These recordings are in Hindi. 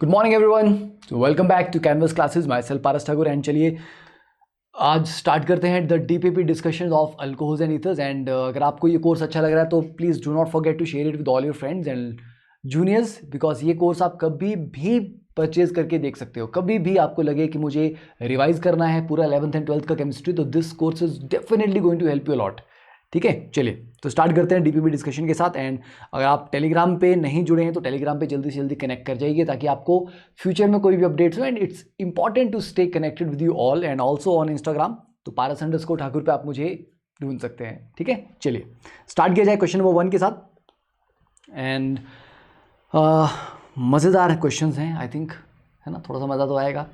Good morning everyone, welcome back to Canvas classes. Myself Paras Thakur. And चलिए आज स्टार्ट करते हैं the DPP discussion of alcohols and ethers. And अगर आपको ये कोर्स अच्छा लग रहा है तो please do not forget to share it with all your friends and juniors, because ये कोर्स आप कभी भी परचेज करके देख सकते हो। कभी भी आपको लगे कि मुझे रिवाइज करना है पूरा 11th एंड 12th का केमिस्ट्री, तो this course is definitely going to help you a lot. ठीक है, चलिए तो स्टार्ट करते हैं डीपीपी डिस्कशन के साथ। एंड अगर आप टेलीग्राम पे नहीं जुड़े हैं तो टेलीग्राम पे जल्दी से जल्दी कनेक्ट कर जाइए ताकि आपको फ्यूचर में कोई भी अपडेट्स हो। And it's important to stay connected with you all and also on Instagram, तो पारस_ठाकुर पे आप मुझे ढूंढ सकते हैं। ठीक है, चलिए स्टार्ट किया जाए क्वेश्चन नंबर 1 के साथ। एंड मज़ेदार क्वेश्चंस हैं आई थिंक, है ना, थोड़ा सा मज़ा तो आएगा।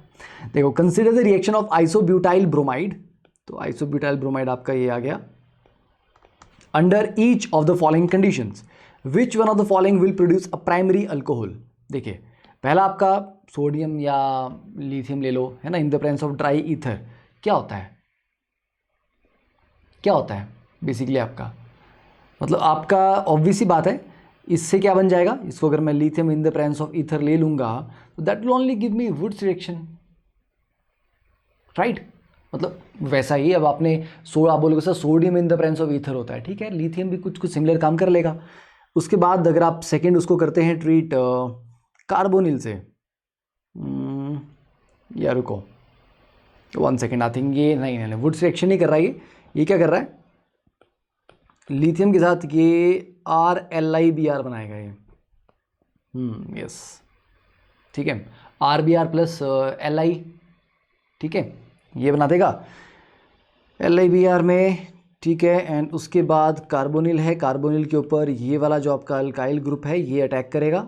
देखो, consider the reaction of isobutyl bromide. तो आइसोब्यूटाइल ब्रोमाइड आपका ये आ गया। Under each of the following conditions, which one of the following will produce a primary alcohol? देखिए, पहला आपका सोडियम या लिथियम ले लो, है ना, in the presence of dry ether. क्या होता है, क्या होता है बेसिकली आपका, मतलब आपका ऑब्वियस ही बात है, इससे क्या बन जाएगा, इसको अगर मैं lithium in the presence of ether ले लूँगा तो that will only give me Wurtz reaction, right. मतलब वैसा ही अब आपने आप बोलोगे sir sodium in the presence of ether होता है, ठीक है, लिथियम भी कुछ कुछ सिमिलर काम कर लेगा। उसके बाद अगर आप सेकंड उसको करते हैं ट्रीट कार्बोनिल से, या रुको 1 सेकेंड, आई थिंक ये नहीं वुड्स रिएक्शन नहीं कर रहा है, ये क्या कर रहा है, लिथियम के साथ ये RLiBr बनाएगा ये, यस, ठीक है, RBr प्लस Li, ठीक है, ये बना देगा LiBr में, ठीक है। एंड उसके बाद कार्बोनिल है, कार्बोनिल के ऊपर ये वाला जो आपका अल्काइल ग्रुप है ये अटैक करेगा।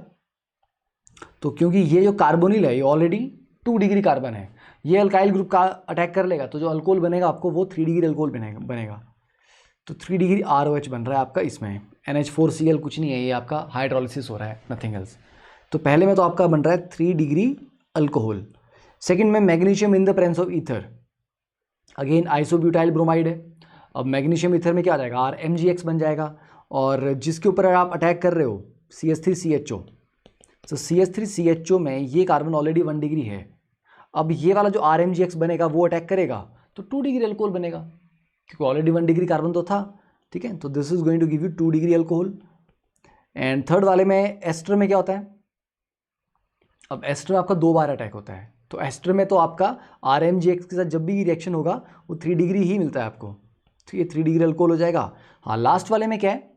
तो क्योंकि ये जो कार्बोनिल है ये ऑलरेडी 2 डिग्री कार्बन है, ये अल्काइल ग्रुप का अटैक कर लेगा, तो जो अल्कोहल बनेगा आपको वो 3 डिग्री अल्कोहल बनेगा। तो 3 डिग्री ROH बन रहा है आपका इसमें, NH4Cl कुछ नहीं है, ये आपका हाइड्रोलिसिस हो रहा है, नथिंग एल्स। तो पहले में तो आपका बन रहा है 3 डिग्री अल्कोहल। सेकेंड में magnesium in the presence of ether, again isobutyl bromide है। अब मैग्नीशियम ईथर में क्या आ जाएगा, RMgX बन जाएगा, और जिसके ऊपर आप अटैक कर रहे हो CH3CHO, तो CH3CHO में ये कार्बन ऑलरेडी 1 डिग्री है। अब ये वाला जो RMgX बनेगा वो अटैक करेगा तो 2 डिग्री अल्कोहल बनेगा, क्योंकि ऑलरेडी 1 डिग्री कार्बन तो था, ठीक है। तो this is going to give you 2 degree alcohol. And third वाले में एस्टर में क्या होता है, अब एस्टर में आपका 2 बार अटैक होता है, तो एस्टर में तो आपका RMgX के साथ जब भी रिएक्शन होगा वो 3 डिग्री ही मिलता है आपको, तो ये 3 डिग्री अल्कोहल हो जाएगा। हाँ, लास्ट वाले में क्या है,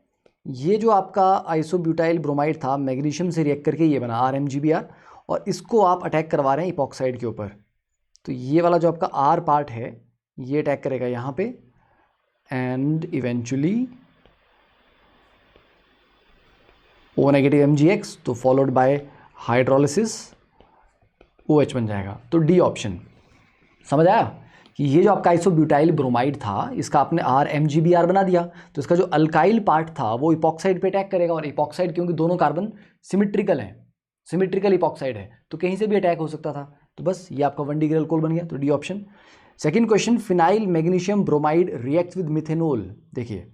ये जो आपका आइसोब्यूटाइल ब्रोमाइड था मैग्नीशियम से रिएक्ट करके ये बना RMgBr, और इसको आप अटैक करवा रहे हैं इपॉक्साइड के ऊपर, तो ये वाला जो आपका R पार्ट है ये अटैक करेगा यहाँ पे, and eventually O negative MgX, तो फॉलोड बाय हाइड्रोलिसिस OH बन जाएगा। तो डी ऑप्शन, समझ आया कि ये जो आपका आइसोब्यूटाइल ब्रोमाइड था इसका आपने RMgBr बना दिया, तो इसका जो अल्काइल पार्ट था वो इपॉक्साइड पे अटैक करेगा, और इपॉक्साइड क्योंकि दोनों कार्बन सिमिट्रिकल हैं, सिमिट्रिकल इपॉक्साइड है, तो कहीं से भी अटैक हो सकता था, तो बस ये आपका 1 डिग्री अल्कोहल बन गया, तो D option. Second question, phenyl magnesium bromide react with methanol. देखिए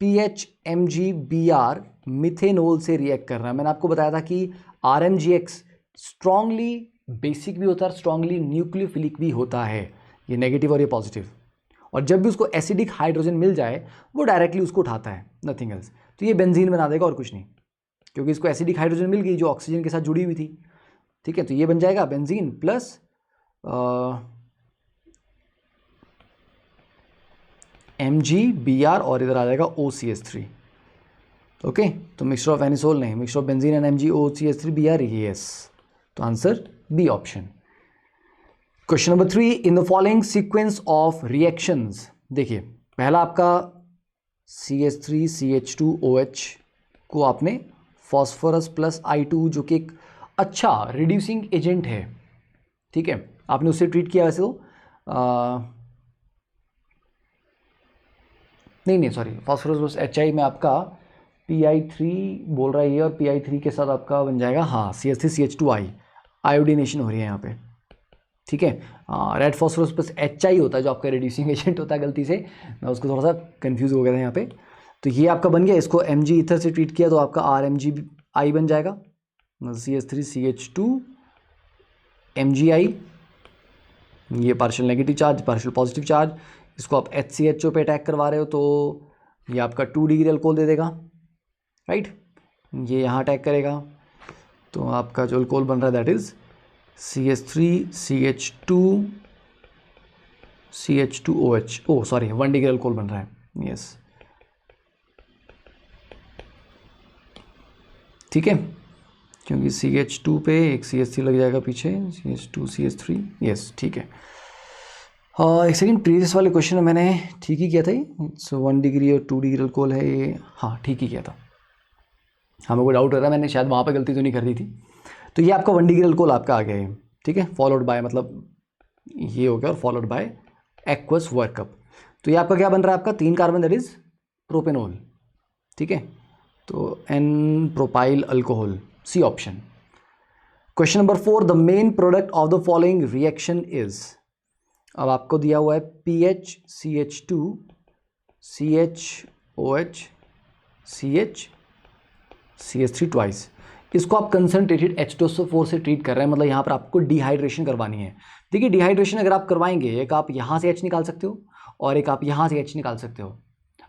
PHMgBr मिथेनॉल से रिएक्ट कर रहा है। मैंने आपको बताया था कि RMgX स्ट्रांगली बेसिक भी होता है, स्ट्रांगली न्यूक्लियोफिलिक भी होता है, ये नेगेटिव और ये पॉजिटिव, और जब भी उसको एसिडिक हाइड्रोजन मिल जाए वो डायरेक्टली उसको उठाता है, नथिंग एल्स। तो ये बेंजीन बना देगा और कुछ नहीं, क्योंकि इसको एसिडिक हाइड्रोजन मिल गई जो ऑक्सीजन के साथ जुड़ी हुई थी, ठीक है। तो ये बन जाएगा बेंजीन प्लस MgBr, और इधर आ जाएगा OCH3, ओके। तो मिक्सचर ऑफ एनिसोल नहीं, mixture of benzene and MgOCH3Br, yes, तो answer B option. Question number 3, in the following sequence of reactions. देखिए पहला आपका CH3CH2OH को आपने फॉस्फोरस प्लस I2 जो कि एक अच्छा रिड्यूसिंग एजेंट है, ठीक है, आपने उससे ट्रीट किया। वैसे तो नहीं सॉरी, फॉस्फोरस प्लस HI में आपका PI3 बोल रहा है ये, और PI3 के साथ आपका बन जाएगा, हाँ, CH3CH2I, आयोडीनेशन हो रही है यहाँ पे, ठीक है। रेड फॉस्फोरस प्लस HI होता है जो आपका रिड्यूसिंग एजेंट होता है, गलती से मैं उसको थोड़ा सा कंफ्यूज हो गया था यहाँ पे। तो ये आपका बन गया, इसको Mg ईथर से ट्रीट किया तो आपका RMgI बन जाएगा, CH3CH2 MgI, ये partial negative charge, partial positive charge, इसको आप HCHO पे अटैक करवा रहे हो तो ये आपका 2 डिग्री अल्कोहल दे देगा, राइट। ये यहाँ अटैक करेगा तो आपका जो अल्कोहल बन रहा है that is CH3CH2OH, oh sorry 1 degree alcohol बन रहा है, यस, ठीक है, क्योंकि CH2 पे एक CH3 लग जाएगा पीछे, CH2 CH3, यस, ठीक है। एक सेकेंड, प्रीवियस वाले क्वेश्चन में मैंने ठीक ही किया था, सो 1 डिग्री और 2 डिग्री अल्कोहल है ये, हाँ ठीक ही किया था, हमें कोई डाउट हो रहा है, मैंने शायद वहाँ पे गलती तो नहीं कर दी थी। तो ये आपका 1 डिग्री अल्कोहल आपका आ गया है, ठीक है, फॉलोड बाय, मतलब ये हो गया और फॉलोड बाय एक्वस वर्कअप। तो ये आपका क्या बन रहा है, आपका 3 कार्बन दैट इज प्रोपेनॉल, ठीक है, तो N propyl alcohol, C option. Question number 4, the main product of the following reaction is, अब आपको दिया हुआ है PH CH2 CHOH CH3 twice, इसको आप कंसनट्रेटेड H2SO4 से ट्रीट कर रहे हैं, मतलब यहाँ पर आपको डिहाइड्रेशन करवानी है। देखिए डिहाइड्रेशन अगर आप करवाएंगे, एक आप यहाँ से H निकाल सकते हो और एक आप यहाँ से H निकाल सकते हो।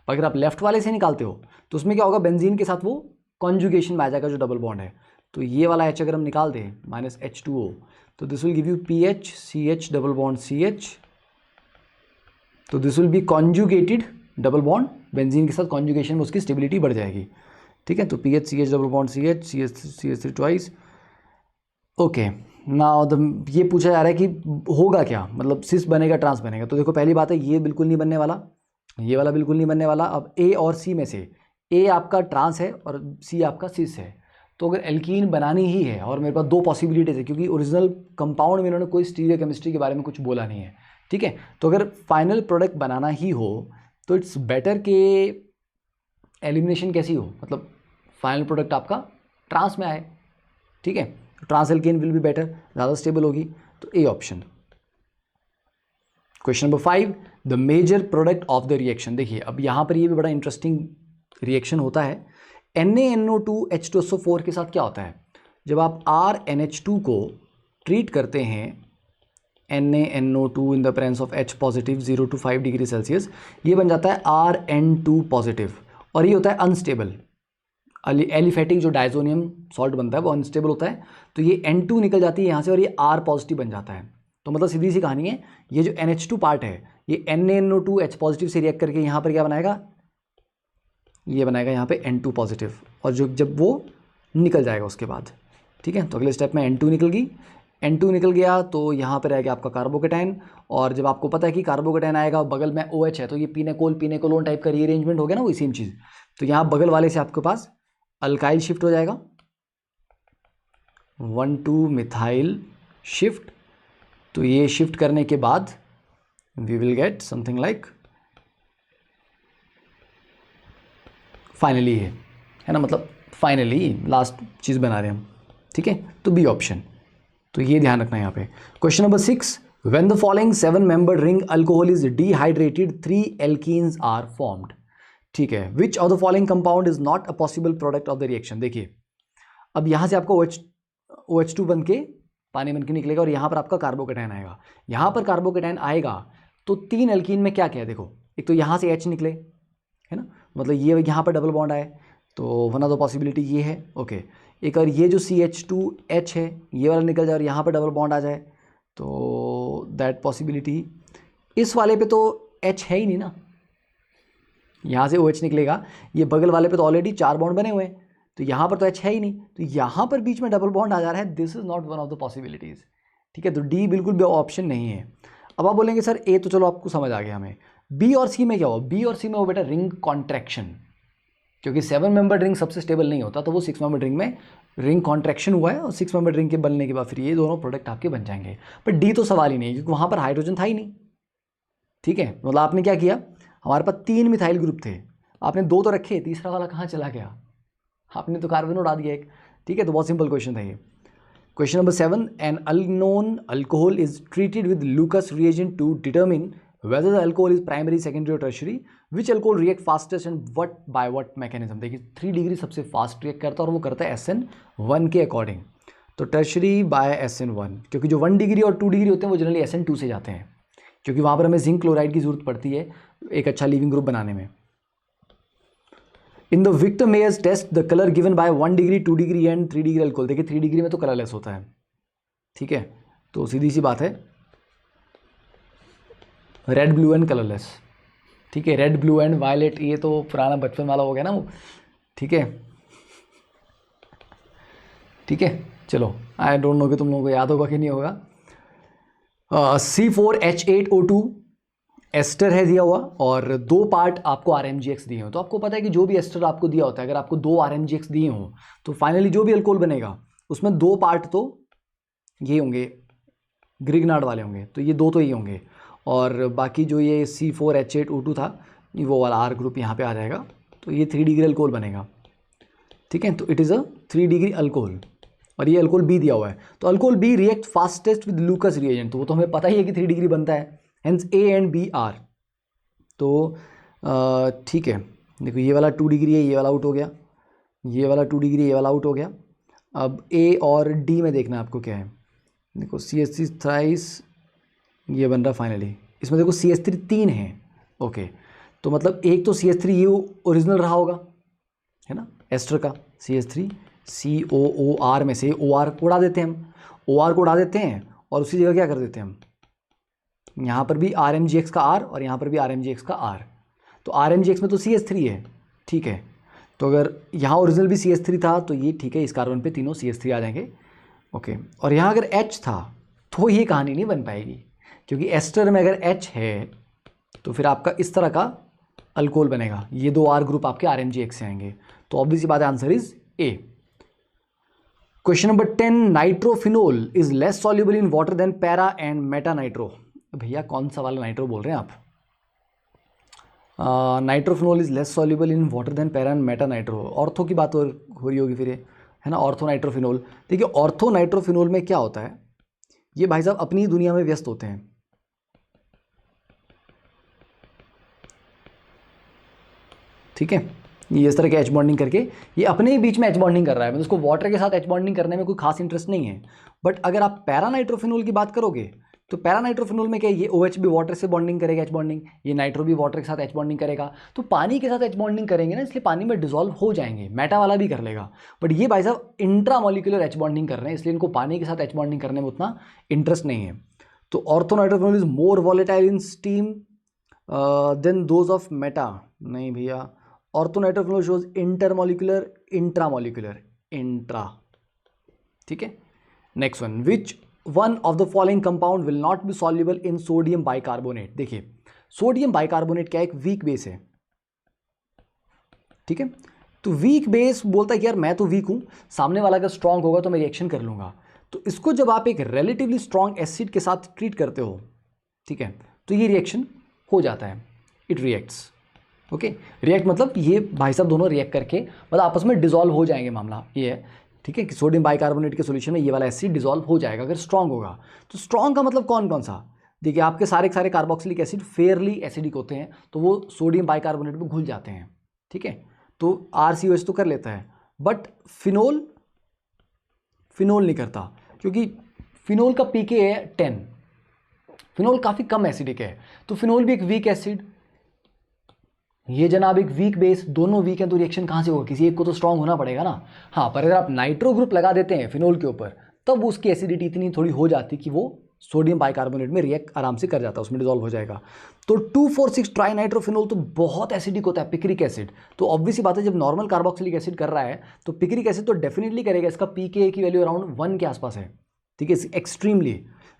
अगर आप लेफ्ट वाले से निकालते हो तो उसमें क्या होगा, बेंजीन के साथ वो कॉन्जुगेशन में आ जाएगा जो डबल बॉन्ड है। तो ये वाला H अगर हम निकाल दें -H2O, तो this will give you PH CH double bond CH, तो this will be conjugated double bond, benzene के साथ कॉन्जुगेशन में उसकी स्टेबिलिटी बढ़ जाएगी, ठीक है। तो PH CH double bond CH CH3 twice, okay. Now ये पूछा जा रहा है कि होगा क्या, मतलब सिस बनेगा ट्रांस बनेगा। तो देखो पहली बात है ये बिल्कुल नहीं बनने वाला, ये वाला बिल्कुल नहीं बनने वाला। अब A और C में से A आपका ट्रांस है और C आपका सिस है, तो अगर एल्कीन बनानी ही है, और मेरे पास 2 पॉसिबिलिटीज़ है क्योंकि ओरिजिनल कंपाउंड में इन्होंने कोई स्टीरियो केमिस्ट्री के बारे में कुछ बोला नहीं है, ठीक है। तो अगर फाइनल प्रोडक्ट बनाना ही हो तो इट्स बेटर कि एलिमिनेशन कैसी हो, मतलब फाइनल प्रोडक्ट आपका ट्रांस में आए, ठीक है। Trans alkene will be better, ज़्यादा स्टेबल होगी, तो A option. Question number 5, the major product of the reaction. देखिए अब यहाँ पर ये भी बड़ा इंटरेस्टिंग रिएक्शन होता है। NaNO2H2SO4 के साथ क्या होता है, जब आप RNH2 को ट्रीट करते हैं, NaNO2 in the presence of H positive 0 to 5 degree Celsius, ये बन जाता है RN2 पॉजिटिव, और ये होता है अनस्टेबल। एलिफेटिक जो डायजोनियम सॉल्ट बनता है वो अनस्टेबल होता है, तो ये N2 निकल जाती है यहाँ से और ये R पॉजिटिव बन जाता है। तो मतलब सीधी सी कहानी है, ये जो NH2 पार्ट है ये NaNO2 H पॉजिटिव से रिएक्ट करके यहाँ पर क्या बनाएगा, ये बनाएगा यहाँ पे N2 पॉजिटिव, और जो जब वो निकल जाएगा उसके बाद, ठीक है। तो अगले स्टेप में N2 निकल गई, N2 निकल गया तो यहाँ पर आएगा आपका कार्बोकेटाइन, और जब आपको पता है कि कार्बोकेटाइन आएगा बगल में OH है तो ये पिनेकोलोन टाइप का रीअरेंजमेंट हो गया ना, वही सेम चीज़। तो यहाँ बगल वाले से आपके पास अल्काइल शिफ्ट हो जाएगा, 1,2 मिथाइल शिफ्ट। तो ये शिफ्ट करने के बाद we will get something like finally है ना, मतलब फाइनली लास्ट चीज़ बना रहे हैं हम, ठीक है। तो बी ऑप्शन, तो ये ध्यान रखना है यहाँ पे। Question number 6, when the following 7 membered ring alcohol is dehydrated 3 alkenes are formed, ठीक है। Which of the following compound is not a possible product of the reaction. देखिए अब यहाँ से आपको OH2 बन के पानी बन के निकलेगा और यहाँ पर आपका कार्बोकेटाइन आएगा। यहाँ पर कार्बोकेटाइन आएगा तो 3 एल्कीन में क्या क्या है, देखो एक तो यहाँ से H निकले, है ना, मतलब ये यहाँ पर डबल बॉन्ड आए, तो वन ऑफ द पॉसिबिलिटी ये है, ओके। एक और ये जो CH2H है ये वाला निकल जाए और यहाँ पर डबल बॉन्ड आ जाए, तो दैट पॉसिबिलिटी। इस वाले पे तो H है ही नहीं ना, यहाँ से OH निकलेगा, ये बगल वाले पे तो ऑलरेडी 4 बॉन्ड बने हुए हैं, तो यहाँ पर तो H है ही नहीं, तो यहाँ पर बीच में डबल बॉन्ड आ जा रहा है, this is not one of the possibilities, ठीक है। तो डी बिल्कुल भी ऑप्शन नहीं है। अब आप बोलेंगे सर ए तो चलो आपको समझ आ गया हमें, बी और सी में क्या हुआ, बी और सी में वो बेटा रिंग कॉन्ट्रैक्शन, क्योंकि 7 मेंबर रिंग सबसे स्टेबल नहीं होता, तो वो 6 मेंबर रिंग में रिंग कॉन्ट्रैक्शन हुआ है और 6 मेंबर रिंग के बनने के बाद फिर ये दोनों प्रोडक्ट आपके बन जाएंगे। पर डी तो सवाल ही नहीं, क्योंकि वहाँ पर हाइड्रोजन था ही नहीं, ठीक है। मतलब आपने क्या किया, हमारे पास 3 मिथाइल ग्रुप थे, आपने 2 तो रखे, तीसरा वाला कहाँ चला गया, आपने तो कार्बन उड़ा दिया एक, ठीक है। तो बहुत सिंपल क्वेश्चन था ये। Question number 7, an unknown alcohol is treated with Lucas reagent to determine whether the alcohol is primary, secondary or tertiary, which alcohol react fastest and what by what mechanism। देखिए 3 डिग्री सबसे फास्ट रिएक्ट करता है और वो करता है SN1 के अकॉर्डिंग। तो टर्शरी बाय SN1, क्योंकि जो 1 डिग्री और 2 डिग्री होते हैं वो जनरली SN2 से जाते हैं, क्योंकि वहाँ पर हमें जिंक क्लोराइड की ज़रूरत पड़ती है एक अच्छा लीविंग ग्रुप बनाने में। In the Victor Meyer's test the colour given by 1 degree 2 degree and 3 degree alcohol. देखिए 3 डिग्री में तो कलरलेस होता है, ठीक है, तो सीधी सी बात है रेड ब्लू एंड कलरलेस, ठीक है, रेड ब्लू एंड वायलेट, ये तो पुराना बचपन वाला हो गया ना वो, ठीक है, ठीक है। चलो आई डोंट नो कि तुम लोगों को याद होगा कि नहीं होगा। C4H8O2 एस्टर है दिया हुआ और 2 पार्ट आपको RMGX दिए हो। तो आपको पता है कि जो भी एस्टर आपको दिया होता है, अगर आपको 2 RMGX दिए हों तो फाइनली जो भी अल्कोहल बनेगा उसमें 2 पार्ट तो ये होंगे, ग्रिग्नार्ड वाले होंगे, तो ये 2 तो ये होंगे, और बाकी जो ये C4H8O2 था वो वाला R ग्रुप यहाँ पे आ जाएगा, तो ये 3 डिग्री अल्कोहल बनेगा, ठीक है। तो it is a 3 degree alcohol और ये अल्कोहल B दिया हुआ है। तो alcohol B react fastest with लूकस reagent, तो वो तो हमें पता ही है कि 3 डिग्री बनता है, hence A and B are. तो ठीक है, देखो ये वाला 2 डिग्री है, ये वाला आउट हो गया, ये वाला 2 डिग्री, ये वाला आउट हो गया। अब A और D में देखना आपको क्या है, देखो CH3 थ्राइस ये बन रहा फाइनली, इसमें देखो CH3 3 है, ओके, तो मतलब एक तो CH3 ये ओरिजिनल रहा होगा, है ना, एस्टर का CH3 COOR में से OR को उड़ा देते हैं हम, OR को उड़ा देते हैं और उसी जगह क्या कर देते हैं हम, यहाँ पर भी RMGX का R और यहाँ पर भी RMGX का R, तो RMGX में तो CH3 है, ठीक है, तो अगर यहाँ ओरिजिनल भी CH3 था तो ये ठीक है, इस कार्बन पे तीनों CH3 आ जाएंगे, ओके। और यहाँ अगर H था तो ये कहानी नहीं बन पाएगी, क्योंकि एस्टर में अगर H है तो फिर आपका इस तरह का अल्कोहल बनेगा, ये 2 R ग्रुप आपके RMGX से आएंगे, तो ऑब्वियस बात है answer is A। Question number 10, nitrophenol is less soluble in water than para and meta nitro. भैया कौन सा वाला नाइट्रो बोल रहे हैं आप? Nitrophenol is less soluble in water than para and meta nitro, ortho की बात हो रही होगी फिर ये, है ना, ऑर्थो नाइट्रोफिनोल। देखिए ऑर्थो नाइट्रोफिनोल में क्या होता है, ये भाई साहब अपनी दुनिया में व्यस्त होते हैं, ठीक है, ये इस तरह के एच बॉन्डिंग करके ये अपने ही बीच में एच बॉन्डिंग कर रहा है, मतलब उसको वाटर के साथ एच बॉन्डिंग करने में कोई खास इंटरेस्ट नहीं है। बट अगर आप पैरानाइट्रोफिनोल की बात करोगे तो पैरानाइट्रोफिनोल में क्या है, ये OH भी वाटर से बॉन्डिंग करेगा एच बॉन्डिंग, ये नाइट्रो भी वाटर के साथ एच बॉन्डिंग करेगा, तो पानी के साथ एच बॉन्डिंग करेंगे ना, इसलिए पानी में डिजोल्व हो जाएंगे, मेटा वाला भी कर लेगा। बट ये भाई साहब इंट्रामोलिकुलर एच बॉन्डिंग कर रहे हैं, इसलिए इनको पानी के साथ एच बॉन्डिंग करने में उतना इंटरेस्ट नहीं है। तो orthonitrophenol is more volatile in steam than those of meta, नहीं भैया, orthonitrophenol shows intermolecular intramolecular intra, ठीक है। Next one, which one of the following compound will not be soluble in sodium bicarbonate. देखिए सोडियम बाइकार्बोनेट क्या है, एक वीक बेस है, ठीक है, तो वीक बेस बोलता है कि यार मैं तो वीक हूं, सामने वाला अगर स्ट्रांग होगा तो मैं रिएक्शन कर लूंगा, तो इसको जब आप एक रिलेटिवली स्ट्रांग एसिड के साथ ट्रीट करते हो, ठीक है, तो ये रिएक्शन हो जाता है, इट रिएक्ट्स, ओके। रिएक्ट मतलब ये भाई साहब दोनों रिएक्ट करके मतलब आपस में डिसॉल्व हो जाएंगे, मामला ये है, ठीक है, कि सोडियम बाइकार्बोनेट के सॉल्यूशन में ये वाला एसिड डिसॉल्व हो जाएगा अगर स्ट्रांग होगा। तो स्ट्रांग का मतलब कौन कौन सा, देखिए आपके सारे कार्बोक्सिलिक एसिड फेयरली एसिडिक होते हैं, तो वो सोडियम बाइकार्बोनेट में घुल जाते हैं, ठीक है, तो RCOH तो कर लेता है, बट फिनोल नहीं करता, क्योंकि फिनोल का pK है 10, फिनोल काफ़ी कम एसिडिक है, तो फिनोल भी एक वीक एसिड, ये जनाब एक वीक बेस, दोनों वीक हैं, तो रिएक्शन कहाँ से होगा, किसी एक को तो स्ट्रांग होना पड़ेगा ना। हाँ, पर अगर आप नाइट्रो ग्रुप लगा देते हैं फिनोल के ऊपर, तब उसकी एसिडिटी इतनी थोड़ी हो जाती कि वो सोडियम बाइकार्बोनेट में रिएक्ट आराम से कर जाता है, उसमें डिसॉल्व हो जाएगा। तो 2,4,6 ट्राई नाइट्रोफिनोल तो बहुत एसिडिक होता है, पिक्रिक एसिड, तो ऑब्वियसली बात है जब नॉर्मल कार्बोक्सिलिक एसिड कर रहा है तो पिक्रिक एसिड तो डेफिनेटली करेगा, इसका pKa की वैल्यू अराउंड 1 के आसपास है, ठीक है, एक्सट्रीमली।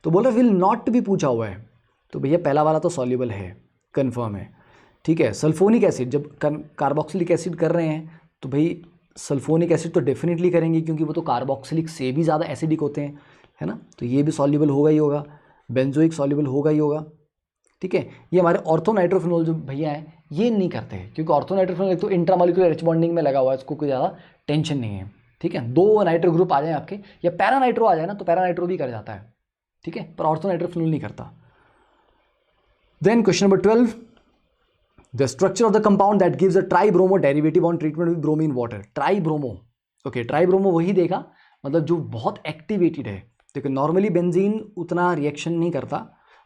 तो बोल रहे विल नॉट भी पूछा हुआ है, तो भैया पहला वाला तो सॉल्युबल है, कन्फर्म है, ठीक है। सल्फोनिक एसिड जब कार्बोक्सिलिक एसिड कर रहे हैं तो भाई सल्फोनिक एसिड तो डेफिनेटली करेंगे, क्योंकि वो तो कार्बोक्सिलिक से भी ज़्यादा एसिडिक होते हैं, है ना, तो ये भी सॉल्युबल होगा ही होगा, बेंजोइक सॉल्युबल होगा ही होगा, ठीक है। ये हमारे ऑर्थोनाइट्रोफिनोल जो भैया हैं ये नहीं करते हैं, क्योंकि ऑर्थोनाइट्रोफिनोल एक तो इंट्रामोलिकुलर एच बॉन्डिंग में लगा हुआ है, इसको कोई ज़्यादा टेंशन नहीं है, ठीक है। 2 नाइट्रो ग्रुप आ जाए आपके या पैरानाइट्रो आ जाए ना, तो पैरानाइट्रो भी कर जाता है, ठीक है, पर ऑर्थोनाइट्रोफिनोल नहीं करता। Then question number 12, the structure of the compound that gives a tribromo derivative on treatment with bromine water। Tribromo, okay, tribromo वही देगा मतलब जो बहुत एक्टिवेटेड है। देखो नॉर्मली बेंजीन उतना रिएक्शन नहीं करता,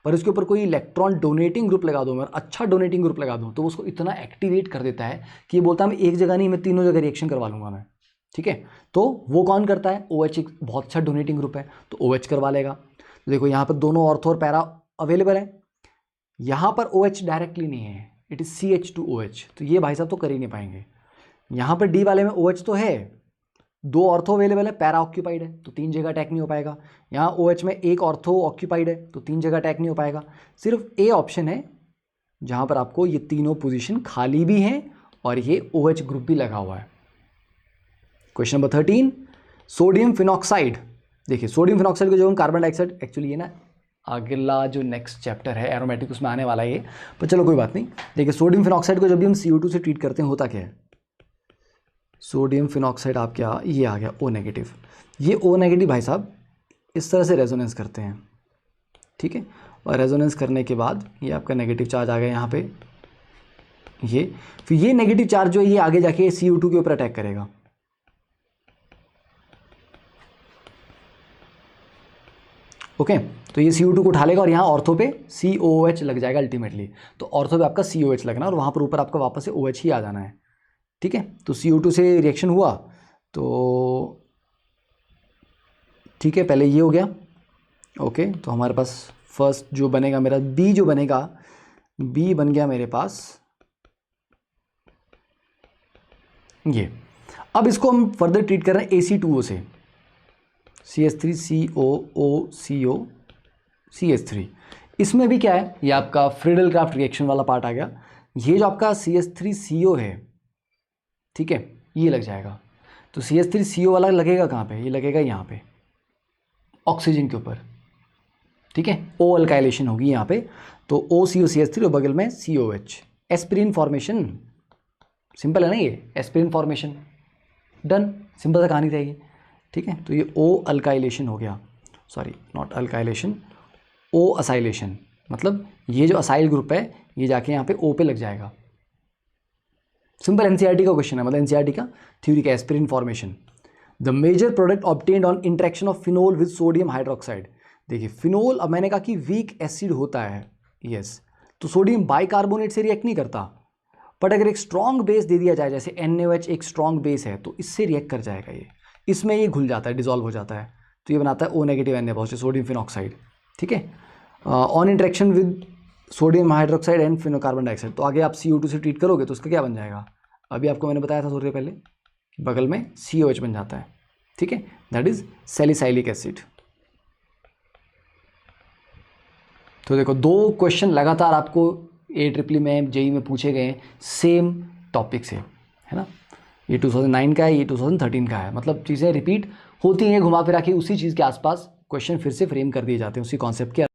पर उसके ऊपर कोई इलेक्ट्रॉन डोनेटिंग ग्रुप लगा दूँ, मैं अच्छा डोनेटिंग ग्रुप लगा दूँ, तो उसको इतना एक्टिवेट कर देता है कि ये बोलता है मैं एक जगह नहीं, मैं तीनों जगह रिएक्शन करवा लूँगा मैं। ठीक है, तो वो कौन करता है? OH एक बहुत अच्छा डोनेटिंग ग्रुप है, तो OH करवा लेगा। तो देखो यहाँ पर दोनों ऑर्थो और पैरा अवेलेबल है, यहाँ पर OH डायरेक्टली नहीं है, इट इज़ CH2OH, तो ये भाई साहब तो कर ही नहीं पाएंगे। यहाँ पर D वाले में OH तो है, 2 ऑर्थो अवेलेबल है, पैरा ऑक्यूपाइड है, तो 3 जगह अटैक नहीं हो पाएगा। यहाँ OH में 1 ऑर्थो ऑक्यूपाइड है, तो 3 जगह अटैक नहीं हो पाएगा। सिर्फ A ऑप्शन है जहाँ पर आपको ये तीनों पोजीशन खाली भी हैं और ये OH ग्रुप भी लगा हुआ है। Question number 13, sodium phenoxide. देखिए सोडियम फिनॉक्साइड को जो हम कार्बन डाइऑक्साइड, एक्चुअली ये ना अगला जो नेक्स्ट चैप्टर है एरोमेटिक उसमें आने वाला है ये, पर चलो कोई बात नहीं। देखिए सोडियम फिनॉक्साइड को जब भी हम CO2 से ट्रीट करते हैं होता क्या है? सोडियम फिनॉक्साइड आप क्या, ये आ गया O नेगेटिव। ये O नेगेटिव भाई साहब इस तरह से रेजोनेंस करते हैं, ठीक है, और रेजोनेंस करने के बाद ये आपका नेगेटिव चार्ज आ गया यहाँ पे, ये फिर ये नेगेटिव चार्ज जो है ये आगे जाके CO2 के ऊपर अटैक करेगा। ओके, तो ये CO2 को उठा लेगा और यहाँ ऑर्थो पे COOH लग जाएगा अल्टीमेटली। तो ऑर्थो पे आपका COH लगना और वहाँ पर ऊपर आपका वापस से OH ही आ जाना है। ठीक है, तो CO2 से रिएक्शन हुआ तो ठीक है, पहले ये हो गया। ओके, तो हमारे पास फर्स्ट जो बनेगा मेरा B जो बनेगा, B बन गया मेरे पास ये। अब इसको हम फर्दर ट्रीट कर रहे हैं AC2O से, CH3COO CH3। इसमें भी क्या है, ये आपका फ्रीडल क्राफ्ट रिएक्शन वाला पार्ट आ गया। ये जो आपका CH3CO है, ठीक है, ये लग जाएगा। तो CH3CO वाला लगेगा कहाँ पे? ये लगेगा यहाँ पे ऑक्सीजन के ऊपर, ठीक है, O अल्काइलेशन होगी यहाँ पे, तो OCO CH3 और बगल में COH, एस्पिरिन फॉर्मेशन। सिंपल है ना ये, एस्पिरिन फॉर्मेशन, डन, सिंपल सा कहानी रहेगी। ठीक है, तो ये O अल्काइलेशन हो गया, sorry not alkylation, O acylation, मतलब ये जो असाइल ग्रुप है ये जाके यहाँ पे O पे लग जाएगा। सिंपल NCERT का क्वेश्चन है, मतलब NCERT का थ्योरी का, aspirin formation. The major product obtained on interaction of phenol with sodium hydroxide. देखिए फिनोल, अब मैंने कहा कि वीक एसिड होता है, यस, तो सोडियम बाइकार्बोनेट से रिएक्ट नहीं करता, बट अगर एक स्ट्रॉन्ग बेस दे दिया जाए, जैसे NaOH एक स्ट्रॉन्ग बेस है, तो इससे रिएक्ट कर जाएगा ये, इसमें ये घुल जाता है, डिजॉल्व हो जाता है, तो ये बनाता है O negative Na positive sodium phenoxide. ठीक है, on interaction with sodium hydroxide and फिनोकार्बन डाइऑक्साइड, तो आगे आप CO2 से ट्रीट करोगे तो उसका क्या बन जाएगा? अभी आपको मैंने बताया था थोड़ी देर पहले, बगल में COH बन जाता है, ठीक है, दैट इज सैलिसाइलिक एसिड। तो देखो 2 क्वेश्चन लगातार आपको AEEE में, JEE में पूछे गए सेम टॉपिक से, है ना। ये 2009 का है, ये 2013 का है, मतलब चीज़ें रिपीट होती हैं घुमा फिरा के, उसी चीज़ के आसपास क्वेश्चन फिर से फ्रेम कर दिए जाते हैं, उसी कॉन्सेप्ट के